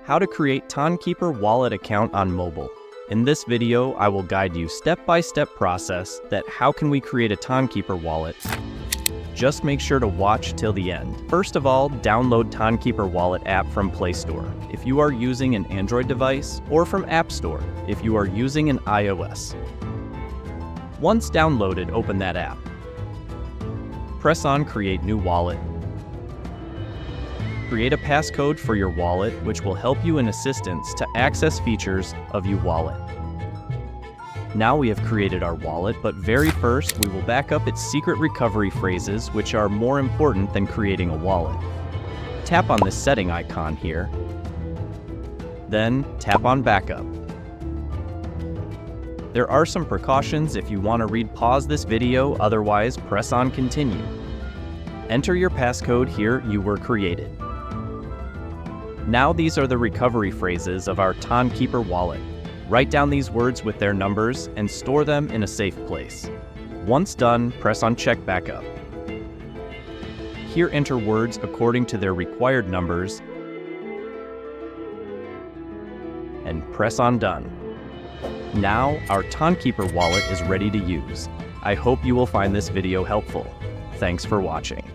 How to create Tonkeeper wallet account on mobile. In this video, I will guide you step-by-step process that how can we create a Tonkeeper wallet. Just make sure to watch till the end. First of all, download Tonkeeper Wallet app from Play Store if you are using an Android device, or from App Store if you are using an iOS. Once downloaded, open that app. Press on Create New Wallet. Create a passcode for your wallet, which will help you in assistance to access features of your wallet. Now we have created our wallet, but very first we will back up its secret recovery phrases, which are more important than creating a wallet. Tap on this setting icon here, then tap on Backup. There are some precautions if you want to read, pause this video, otherwise press on Continue. Enter your passcode here you were created. Now these are the recovery phrases of our Tonkeeper wallet. Write down these words with their numbers and store them in a safe place. Once done, press on Check Backup. Here enter words according to their required numbers and press on Done. Now our Tonkeeper wallet is ready to use. I hope you will find this video helpful. Thanks for watching.